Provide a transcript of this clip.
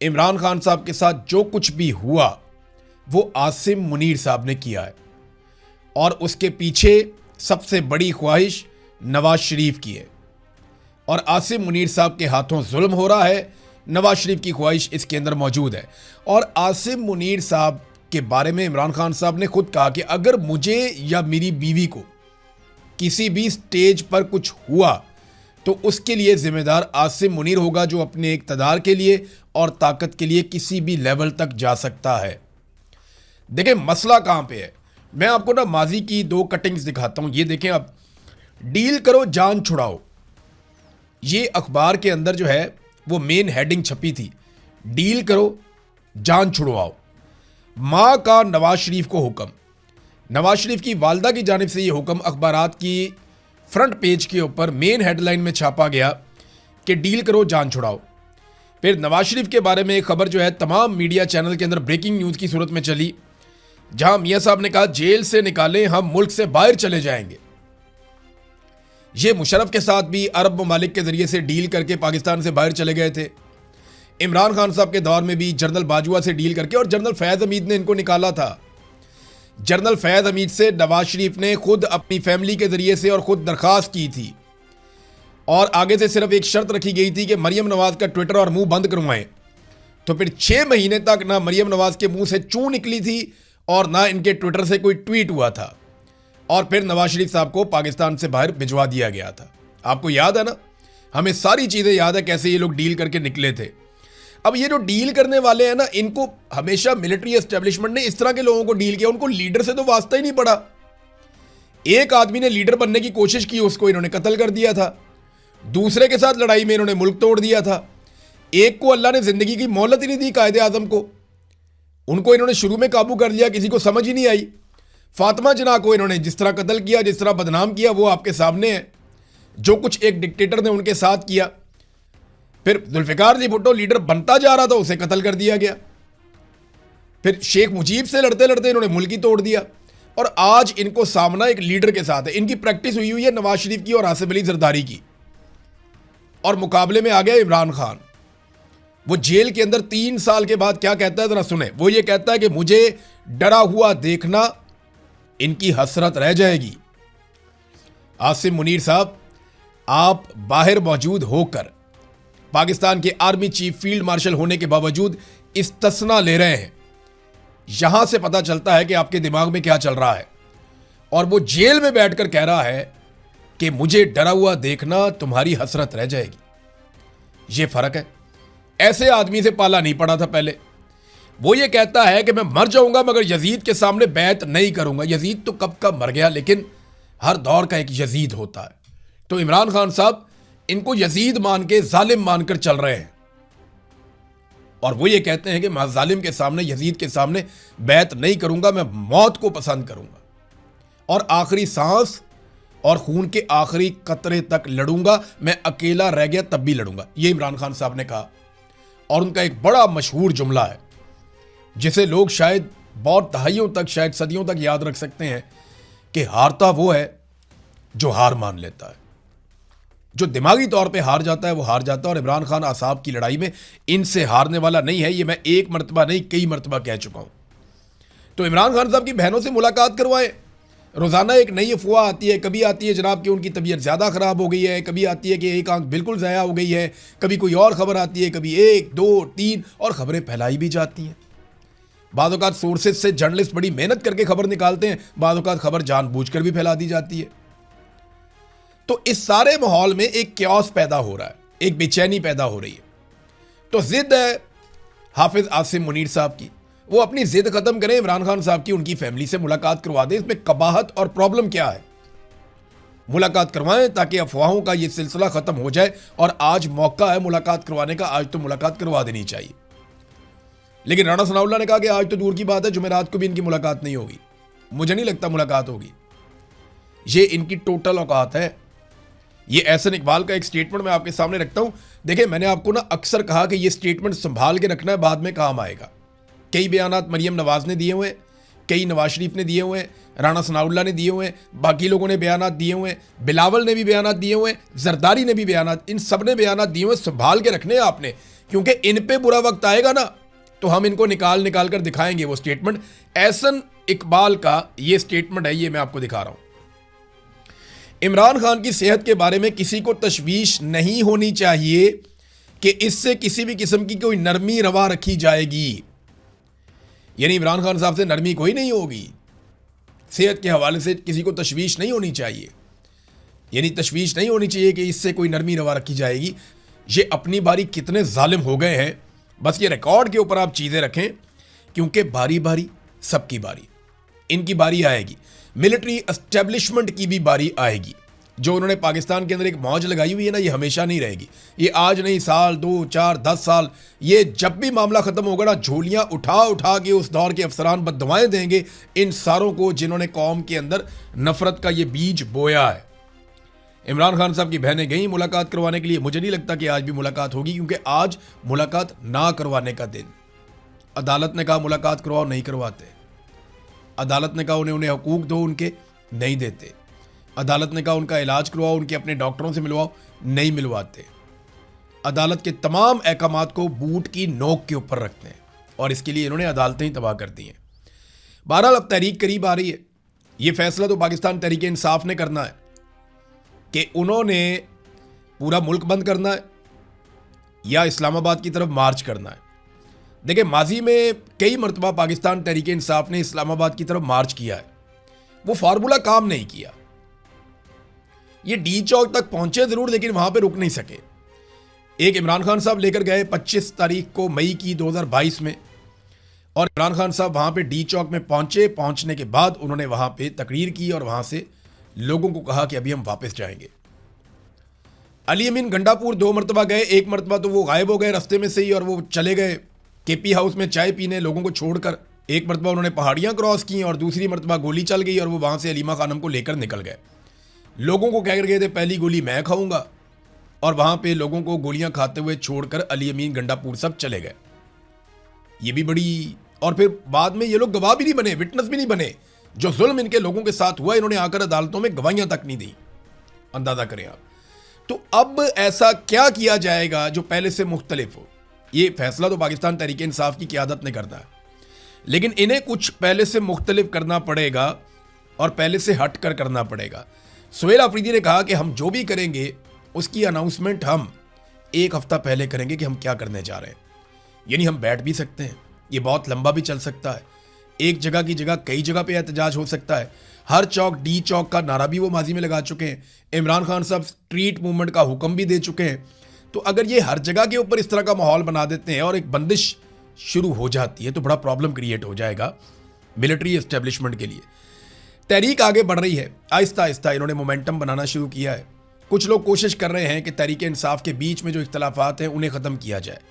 इमरान खान साहब के साथ जो कुछ भी हुआ वो आसिम मुनीर साहब ने किया है, और उसके पीछे सबसे बड़ी ख्वाहिश नवाज शरीफ की है, और आसिम मुनीर साहब के हाथों जुल्म हो रहा है। नवाज शरीफ की ख्वाहिश इसके अंदर मौजूद है। और आसिम मुनीर साहब के बारे में इमरान खान साहब ने खुद कहा कि अगर मुझे या मेरी बीवी को किसी भी स्टेज पर कुछ हुआ तो उसके लिए जिम्मेदार आसिम मुनीर होगा, जो अपने इक़्तिदार के लिए और ताकत के लिए किसी भी लेवल तक जा सकता है। देखें मसला कहां पे है, मैं आपको ना माजी की 2 कटिंग्स दिखाता हूं। ये देखें आप, डील करो जान छुड़ाओ, ये अखबार के अंदर जो है वो मेन हेडिंग छपी थी, डील करो जान छुड़वाओ। मां का नवाज शरीफ को हुक्म, नवाज शरीफ की वालदा की जानिब से ये हुक्म अखबारात की फ्रंट पेज के ऊपर मेन हेडलाइन में छापा गया कि डील करो जान छुड़ाओ। फिर नवाज शरीफ के बारे में एक खबर जो है तमाम मीडिया चैनल के अंदर ब्रेकिंग न्यूज़ की सूरत में चली, जहां मियां साहब ने कहा जेल से निकालें हम मुल्क से बाहर चले जाएंगे। ये मुशर्रफ के साथ भी अरब ममालिक के जरिए से डील करके पाकिस्तान से बाहर चले गए थे। इमरान खान साहब के दौर में भी जनरल बाजवा से डील करके, और जनरल फैज़ हमीद ने इनको निकाला था। जनरल फैज़ हमीद से नवाज शरीफ ने खुद अपनी फैमिली के जरिए से और खुद दरखास्त की थी, और आगे से सिर्फ एक शर्त रखी गई थी कि मरियम नवाज का ट्विटर और मुंह बंद करवाएं। तो फिर 6 महीने तक ना मरियम नवाज के मुंह से चू निकली थी और ना इनके ट्विटर से कोई ट्वीट हुआ था, और फिर नवाज शरीफ साहब को पाकिस्तान से बाहर भिजवा दिया गया था। आपको याद है ना, हमें सारी चीज़ें याद है कैसे ये लोग डील करके निकले थे। अब ये जो डील करने वाले हैं ना, इनको हमेशा मिलिट्री एस्टेब्लिशमेंट ने इस तरह के लोगों को डील किया, उनको लीडर से तो वास्ता ही नहीं पड़ा। एक आदमी ने लीडर बनने की कोशिश की, उसको इन्होंने कत्ल कर दिया था। दूसरे के साथ लड़ाई में इन्होंने मुल्क तोड़ दिया था। एक को अल्लाह ने जिंदगी की मोहलत ही नहीं दी, कायदे आजम को, उनको इन्होंने शुरू में काबू कर लिया, किसी को समझ ही नहीं आई। फातिमा जिन्ना को इन्होंने जिस तरह कत्ल किया, जिस तरह बदनाम किया, वो आपके सामने है, जो कुछ एक डिक्टेटर ने उनके साथ किया। फिर जुल्फिकार अली भुट्टो लीडर बनता जा रहा था, उसे कत्ल कर दिया गया। फिर शेख मुजीब से लड़ते लड़ते इन्होंने मुल्क ही तोड़ दिया, और आज इनको सामना एक लीडर के साथ है। इनकी प्रैक्टिस हुई है नवाज शरीफ की और आसिफ अली जरदारी की, और मुकाबले में आ गया इमरान खान। वो जेल के अंदर 3 साल के बाद क्या कहता है जरा सुने। वो ये कहता है कि मुझे डरा हुआ देखना इनकी हसरत रह जाएगी। आसिम मुनीर साहब, आप बाहर मौजूद होकर पाकिस्तान के आर्मी चीफ फील्ड मार्शल होने के बावजूद इस्तिस्ना ले रहे हैं। यहां से पता चलता है कि आपके दिमाग में क्या चल रहा है। और वो जेल में बैठकर कह रहा है कि मुझे डरा हुआ देखना तुम्हारी हसरत रह जाएगी। ये फर्क है, ऐसे आदमी से पाला नहीं पड़ा था पहले। वो ये कहता है कि मैं मर जाऊंगा मगर यजीद के सामने बैत नहीं करूंगा। यजीद तो कब का मर गया, लेकिन हर दौर का एक यजीद होता है। तो इमरान खान साहब इनको यजीद मान के, जालिम मानकर चल रहे हैं, और वो ये कहते हैं कि मैं जालिम के सामने, यजीद के सामने बैत नहीं करूंगा, मैं मौत को पसंद करूंगा, और आखिरी सांस और खून के आखिरी कतरे तक लड़ूंगा, मैं अकेला रह गया तब भी लड़ूंगा। ये इमरान खान साहब ने कहा। और उनका एक बड़ा मशहूर जुमला है जिसे लोग शायद बहुत दहाइयों तक, शायद सदियों तक याद रख सकते हैं, कि हारता वो है जो हार मान लेता है। जो दिमागी तौर पे हार जाता है वो हार जाता है, और इमरान खान आसाब की लड़ाई में इनसे हारने वाला नहीं है। ये मैं एक मरतबा नहीं, कई मरतबा कह चुका हूं। तो इमरान खान साहब की बहनों से मुलाकात करवाएं। रोज़ाना एक नई अफवाह आती है, कभी आती है जनाब कि उनकी तबीयत ज़्यादा ख़राब हो गई है, कभी आती है कि एक आंख बिल्कुल ज़ाया हो गई है, कभी कोई और ख़बर आती है, कभी 1, 2, 3, और ख़बरें फैलाई भी जाती हैं। बाद औक़ात सोर्सेज से जर्नलिस्ट बड़ी मेहनत करके खबर निकालते हैं, बाद औक़ात खबर जानबूझकर भी फैला दी जाती है। तो इस सारे माहौल में एक क्यास पैदा हो रहा है, एक बेचैनी पैदा हो रही है। तो जिद है हाफिज आसिम मुनीर साहब की, वो अपनी जिद खत्म करें, इमरान खान साहब की उनकी फैमिली से मुलाकात करवा दें। इसमें कबाहत और प्रॉब्लम क्या है, मुलाकात करवाएं ताकि अफवाहों का ये सिलसिला खत्म हो जाए। और आज मौका है मुलाकात करवाने का, आज तो मुलाकात करवा देनी चाहिए। लेकिन राणा सनाउल्लाह ने कहा कि आज तो दूर की बात है, जुमेरात को भी इनकी मुलाकात नहीं होगी। मुझे नहीं लगता मुलाकात होगी, ये इनकी टोटल औकात है। ये एहसन इकबाल का एक स्टेटमेंट मैं आपके सामने रखता हूं। देखिए, मैंने आपको ना अक्सर कहा कि ये स्टेटमेंट संभाल के रखना है, बाद में काम आएगा। कई बयानात मरियम नवाज ने दिए हुए हैं, कई नवाज शरीफ ने दिए हुए हैं, राणा सनाउल्लाह ने दिए हुए हैं, बाकी लोगों ने बयानात दिए हुए हैं, बिलावल ने भी बयानात दिए हुए हैं, जरदारी ने भी बयानात, इन सब ने बयानात दिए हुए। संभाल के रखने हैं आपने क्योंकि इन पे बुरा वक्त आएगा ना तो हम इनको निकाल निकाल कर दिखाएंगे वो स्टेटमेंट। एहसन इकबाल का ये स्टेटमेंट है, ये मैं आपको दिखा रहा हूं। इमरान खान की सेहत के बारे में किसी को तशवीश नहीं होनी चाहिए कि इससे किसी भी किस्म की कोई नरमी रवा रखी जाएगी। यानी इमरान खान साहब से नरमी कोई नहीं होगी, सेहत के हवाले से किसी को तशवीश नहीं होनी चाहिए। यानी तशवीश नहीं होनी चाहिए कि इससे कोई नरमी रवा रखी जाएगी। ये अपनी बारी कितने जालिम हो गए हैं, बस ये रिकॉर्ड के ऊपर आप चीज़ें रखें, क्योंकि बारी बारी सबकी बारी, इनकी बारी आएगी। मिलिट्री एस्टेब्लिशमेंट की भी बारी आएगी। जो उन्होंने पाकिस्तान के अंदर एक मौज लगाई हुई है ना, ये हमेशा नहीं रहेगी। ये आज नहीं, साल 2 4 10 साल, ये जब भी मामला ख़त्म होगा ना, झोलियाँ उठा उठा के उस दौर के अफसरान बद्दुआएं देंगे इन सारों को जिन्होंने कौम के अंदर नफरत का ये बीज बोया है। इमरान खान साहब की बहनें गई मुलाकात करवाने के लिए। मुझे नहीं लगता कि आज भी मुलाकात होगी, क्योंकि आज मुलाकात ना करवाने का दिन। अदालत ने कहा मुलाकात करवाओ, नहीं करवाते। अदालत ने कहा उन्हें हकूक दो, उनके नहीं देते। अदालत ने कहा उनका इलाज करवाओ, उनके अपने डॉक्टरों से मिलवाओ, नहीं मिलवाते। अदालत के तमाम अहकामात को बूट की नोक के ऊपर रखते हैं और इसके लिए इन्होंने अदालतें ही तबाह कर दी हैं। बहरहाल अब तहरीक करीब आ रही है। ये फैसला तो पाकिस्तान तहरीक इंसाफ ने करना है कि उन्होंने पूरा मुल्क बंद करना है या इस्लामाबाद की तरफ मार्च करना है। देखिए, माजी में कई मरतबा पाकिस्तान तहरीक इंसाफ ने इस्लामाबाद की तरफ मार्च किया है, वो फार्मूला काम नहीं किया। ये डी चौक तक पहुंचे जरूर, लेकिन वहां पे रुक नहीं सके। एक इमरान खान साहब लेकर गए 25 तारीख को मई की 2022 में, और इमरान खान साहब वहां पे डी चौक में पहुंचे। पहुंचने के बाद उन्होंने वहां पे तकरीर की और वहां से लोगों को कहा कि अभी हम वापस जाएंगे। अली अमीन गंडापुर 2 मरतबा गए, एक मरतबा तो वो गायब हो गए रास्ते में से ही और वो चले गए केपी हाउस में चाय पीने लोगों को छोड़कर। एक मरतबा उन्होंने पहाड़ियां क्रॉस की और दूसरी मरतबा गोली चल गई और वो वहां से अलीमा खानम को लेकर निकल गए। लोगों को कह कर गए थे पहली गोली मैं खाऊंगा, और वहां पे लोगों को गोलियां खाते हुए छोड़कर अली अमीन गंडापुर सब चले गए। ये भी बड़ी, और फिर बाद में ये लोग गवाह भी नहीं बने, विटनेस भी नहीं बने। जो जुल्म इनके लोगों के साथ हुआ, इन्होंने आकर अदालतों में गवाहियां तक नहीं दी। अंदाजा करें आप। तो अब ऐसा क्या किया जाएगा जो पहले से मुख्तलिफ हो? ये फैसला तो पाकिस्तान तहरीक इंसाफ की क़यादत ने करना है, लेकिन इन्हें कुछ पहले से मुख्तलिफ करना पड़ेगा और पहले से हट कर करना पड़ेगा। सुहेल आफरीदी ने कहा कि हम जो भी करेंगे उसकी अनाउंसमेंट हम 1 हफ्ता पहले करेंगे कि हम क्या करने जा रहे हैं। यानी हम बैठ भी सकते हैं, ये बहुत लंबा भी चल सकता है, एक जगह की जगह कई जगह पे एहतजाज हो सकता है। हर चौक डी चौक का नारा भी वो माजी में लगा चुके हैं। इमरान खान साहब स्ट्रीट मूवमेंट का हुक्म भी दे चुके हैं। तो अगर ये हर जगह के ऊपर इस तरह का माहौल बना देते हैं और एक बंदिश शुरू हो जाती है तो बड़ा प्रॉब्लम क्रिएट हो जाएगा मिलिट्री एस्टेब्लिशमेंट के लिए। तहरीक आगे बढ़ रही है, आहिस्ता आहिस्ता इन्होंने मोमेंटम बनाना शुरू किया है। कुछ लोग कोशिश कर रहे हैं कि तहरीक इंसाफ के बीच में जो इख्तलाफात हैं उन्हें ख़त्म किया जाए।